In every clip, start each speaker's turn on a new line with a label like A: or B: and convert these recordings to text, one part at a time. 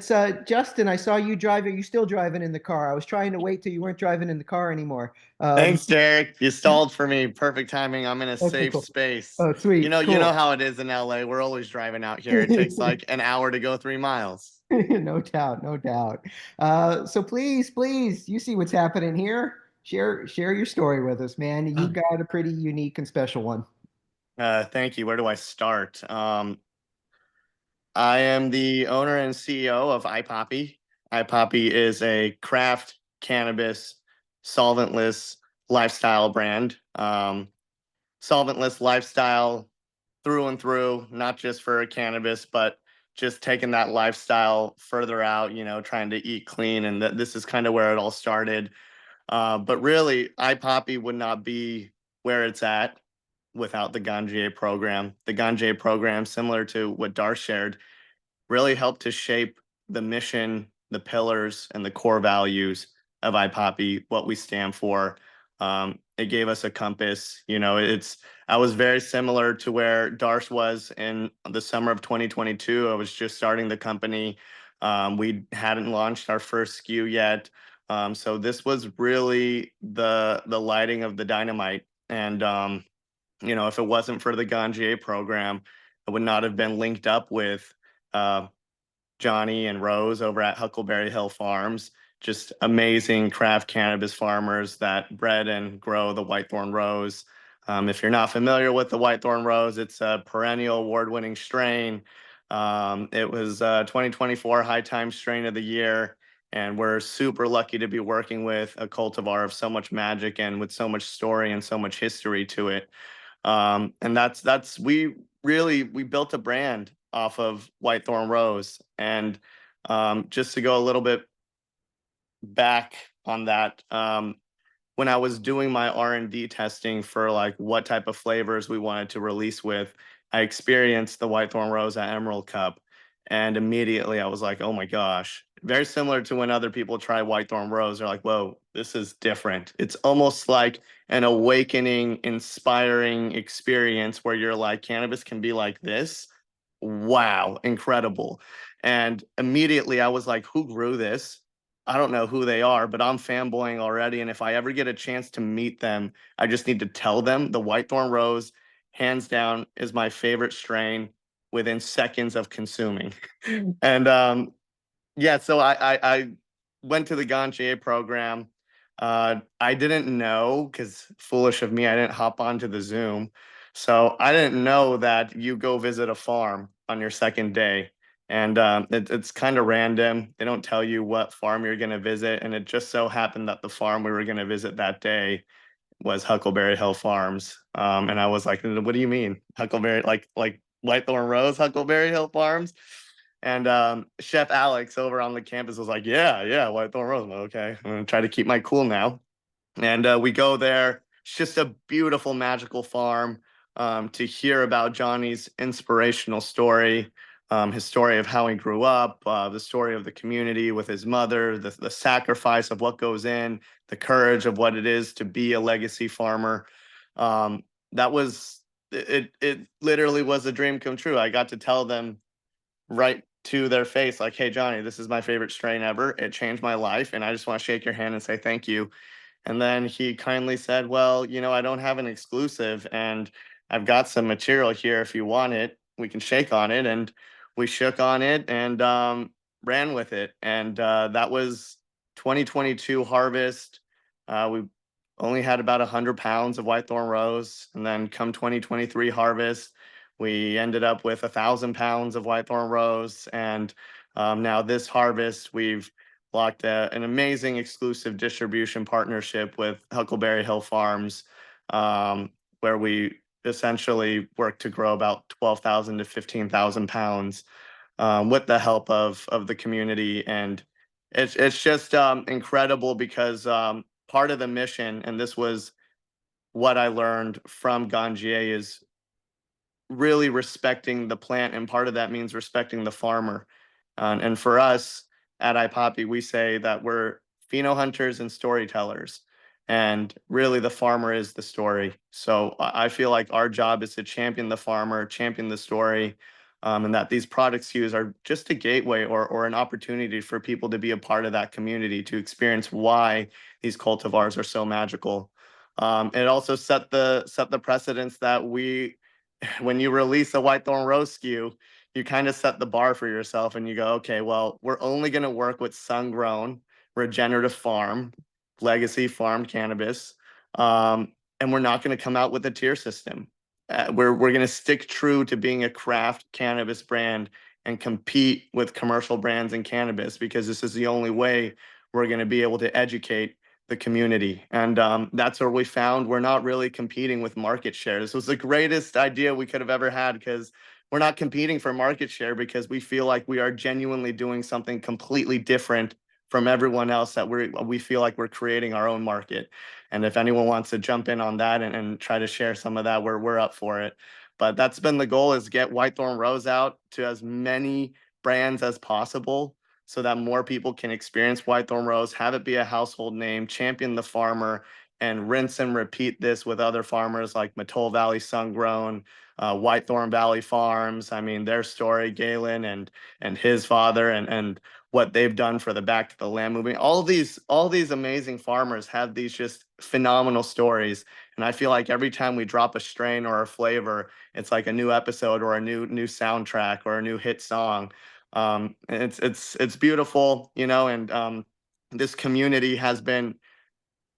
A: It's Justin. I saw you driving. You still driving in the car. I was trying to wait till you weren't driving in the car anymore.
B: Thanks, Derek. You stalled for me. Perfect timing. I'm in a
A: Okay,
B: safe
A: cool.
B: space.
A: Oh,
B: You
A: sweet,
B: know, you know
A: cool.
B: how it is in LA. We're always driving out here. It takes like an hour to go 3 miles.
A: No doubt, no doubt. So please, you see what's happening here. Share your story with us, man. You got a pretty unique and special one.
B: Thank you. Where do I start? I am the owner and CEO of Ay Papi. Ay Papi is a craft cannabis solventless lifestyle brand. Solventless lifestyle through and through, not just for cannabis, but just taking that lifestyle further out, trying to eat clean. And this is kind of where it all started. But really, iPoppy would not be where it's at without the Ganjier program. The Ganjier program, similar to what Dar shared, really helped to shape the mission, the pillars, and the core values of iPoppy, what we stand for. It gave us a compass. I was very similar to where Darsh was in the summer of 2022. I was just starting the company. We hadn't launched our first SKU yet. So this was really the lighting of the dynamite. And if it wasn't for the Ganjier program, I would not have been linked up with uh, Johnny and Rose over at Huckleberry Hill Farms. Just amazing craft cannabis farmers that bred and grow the Whitethorn Rose. If you're not familiar with the Whitethorn Rose, it's a perennial award-winning strain. It was 2024 High Time Strain of the Year, and we're super lucky to be working with a cultivar of so much magic and with so much story and so much history to it. And that's we built a brand off of Whitethorn Rose. And just to go a little bit back on that, when I was doing my R&D testing for like what type of flavors we wanted to release with, I experienced the Whitethorn Rose at Emerald Cup. And immediately I was like, oh my gosh, very similar to when other people try Whitethorn Rose. They're like, whoa, this is different. It's almost like an awakening, inspiring experience where you're like, cannabis can be like this. Wow, incredible. And immediately I was like, who grew this? I don't know who they are, but I'm fanboying already. And if I ever get a chance to meet them, I just need to tell them the Whitethorn Rose, hands down, is my favorite strain within seconds of consuming. And yeah, so I went to the Ganjier program. I didn't know, because foolish of me, I didn't hop onto the Zoom. So I didn't know that you go visit a farm on your second day. And it's kind of random. They don't tell you what farm you're going to visit. And it just so happened that the farm we were going to visit that day was Huckleberry Hill Farms. And I was like, what do you mean? Huckleberry, like Whitethorn Rose, Huckleberry Hill Farms? And Chef Alex over on the campus was like, yeah, Whitethorn Rose. I'm like, okay, I'm going to try to keep my cool now. And we go there. It's just a beautiful, magical farm. To hear about Johnny's inspirational story, his story of how he grew up, the story of the community with his mother, the sacrifice of what goes in, the courage of what it is to be a legacy farmer. That was it. It literally was a dream come true. I got to tell them right to their face, like, hey, Johnny, this is my favorite strain ever. It changed my life. And I just want to shake your hand and say thank you. And then he kindly said, well, I don't have an exclusive and I've got some material here. If you want it, we can shake on it. And we shook on it and ran with it. And that was 2022 harvest. We only had about 100 pounds of Whitethorn Rose. And then come 2023 harvest, we ended up with 1,000 pounds of Whitethorn Rose. And now this harvest, we've locked an amazing exclusive distribution partnership with Huckleberry Hill Farms, where we essentially work to grow about 12,000 to 15,000 pounds with the help of the community. And it's just incredible because part of the mission, and this was what I learned from Ganjier, is really respecting the plant, and part of that means respecting the farmer. And for us at Ay Papi, we say that we're pheno hunters and storytellers, and really the farmer is the story. So I feel like our job is to champion the farmer, champion the story, and that these product SKUs are just a gateway or an opportunity for people to be a part of that community, to experience why these cultivars are so magical. It also set the precedence that when you release a Whitethorn Rose SKU, you kind of set the bar for yourself and you go, okay, well, we're only going to work with sun-grown, regenerative farm, legacy farmed cannabis, and we're not going to come out with a tier system. We're going to stick true to being a craft cannabis brand and compete with commercial brands in cannabis, because this is the only way we're going to be able to educate the community. And that's where we found we're not really competing with market share. This was the greatest idea we could have ever had, because we're not competing for market share, because we feel like we are genuinely doing something completely different from everyone else, that we feel like we're creating our own market. And if anyone wants to jump in on that and try to share some of that, we're up for it. But that's been the goal, is get Whitethorn Rose out to as many brands as possible, so that more people can experience Whitethorn Rose, have it be a household name, champion the farmer, and rinse and repeat this with other farmers like Mattole Valley Sungrown, Whitethorn Valley Farms. I mean, their story, Galen and his father, and what they've done for the Back to the Land movement. All these amazing farmers have these just phenomenal stories. And I feel like every time we drop a strain or a flavor, it's like a new episode or a new soundtrack or a new hit song. And it's beautiful, and this community has been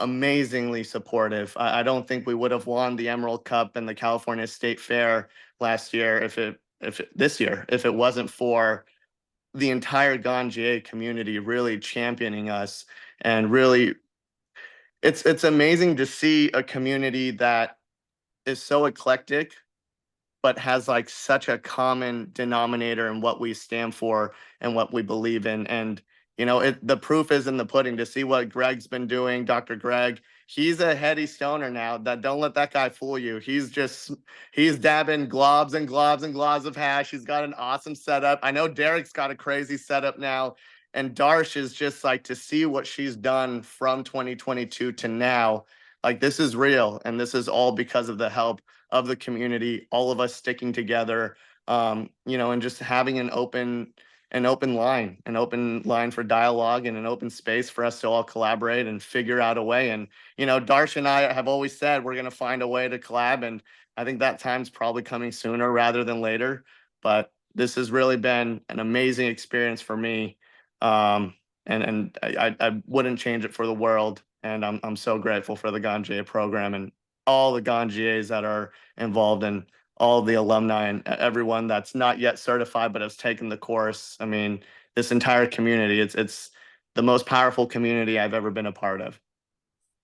B: amazingly supportive. I don't think we would have won the Emerald Cup and the California State Fair last year this year if it wasn't for the entire Ganjier community really championing us. And really, it's amazing to see a community that is so eclectic but has like such a common denominator in what we stand for and what we believe in. And the proof is in the pudding. To see what Greg's been doing, Dr. Greg, he's a heady stoner now. That Don't let that guy fool you. He's dabbing globs and globs and globs of hash. He's got an awesome setup. I know Derek's got a crazy setup now. And Darsh is just like, to see what she's done from 2022 to now. Like, this is real, and this is all because of the help of the community, all of us sticking together, and just having an open line for dialogue, and an open space for us to all collaborate and figure out a way. And Darsh and I have always said we're going to find a way to collab, and I think that time's probably coming sooner rather than later. But this has really been an amazing experience for me, and I wouldn't change it for the world. And I'm so grateful for the Ganjier program and all the Ganjiers that are involved, and all the alumni and everyone that's not yet certified but has taken the course. I mean, this entire community, it's the most powerful community I've ever been a part of.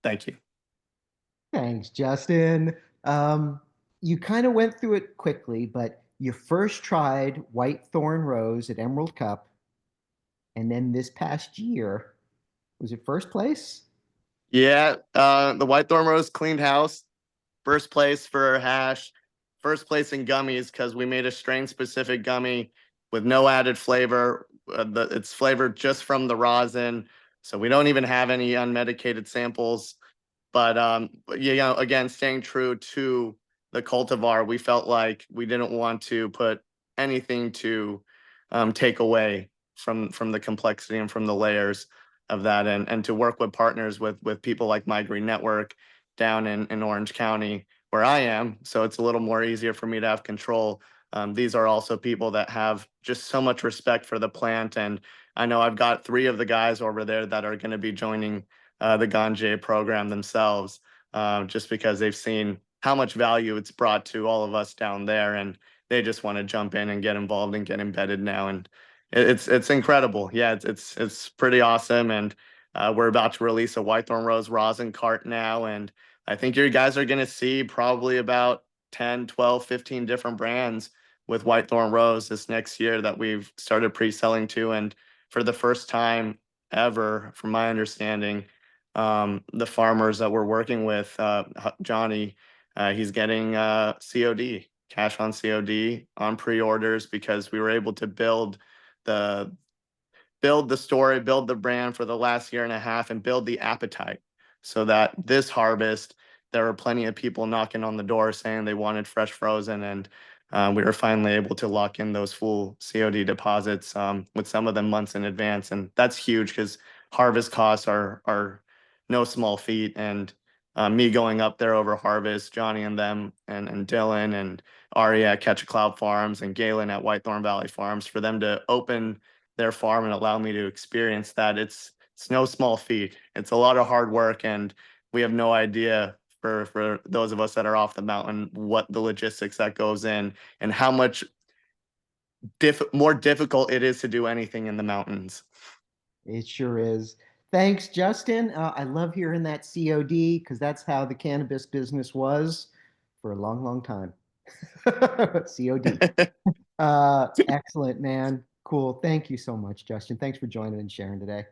B: Thank you.
A: Thanks, Justin. Um, you kind of went through it quickly, but you first tried Whitethorn Rose at Emerald Cup, and then this past year, was it first place?
B: Yeah, the Whitethorn Rose cleaned house. First place for hash, first place in gummies, because we made a strain specific gummy with no added flavor. It's flavored just from the rosin, so we don't even have any unmedicated samples. But again, staying true to the cultivar, we felt like we didn't want to put anything to take away from the complexity and from the layers of that, and to work with partners with people like My Green Network down in Orange County, where I am. So it's a little more easier for me to have control. These are also people that have just so much respect for the plant. And I know I've got 3 of the guys over there that are going to be joining the Ganjier program themselves, just because they've seen how much value it's brought to all of us down there. And they just want to jump in and get involved and get embedded now. And it's incredible. Yeah, it's pretty awesome. And we're about to release a Whitethorn Rose rosin cart now. And I think you guys are going to see probably about 10, 12, 15 different brands with Whitethorn Rose this next year that we've started pre-selling to. And for the first time ever, from my understanding, the farmers that we're working with, Johnny, he's getting COD, cash on COD on pre-orders, because we were able to the build the story, build the brand for the last year and a half, and build the appetite, so that this harvest, there were plenty of people knocking on the door saying they wanted fresh frozen. And we were finally able to lock in those full COD deposits with some of them months in advance, and that's huge because harvest costs are no small feat. And me going up there over harvest, Johnny and them, and Dylan and Ari at Catch a Cloud Farms and Galen at Whitethorn Valley Farms, for them to open their farm and allow me to experience that, it's no small feat. It's a lot of hard work, and we have no idea, for those of us that are off the mountain, what the logistics that goes in and how much more difficult it is to do anything in the mountains.
A: It sure is. Thanks, Justin. I love hearing that COD because that's how the cannabis business was for a long, long time. COD. Excellent, man. Cool. Thank you so much, Justin. Thanks for joining and sharing today.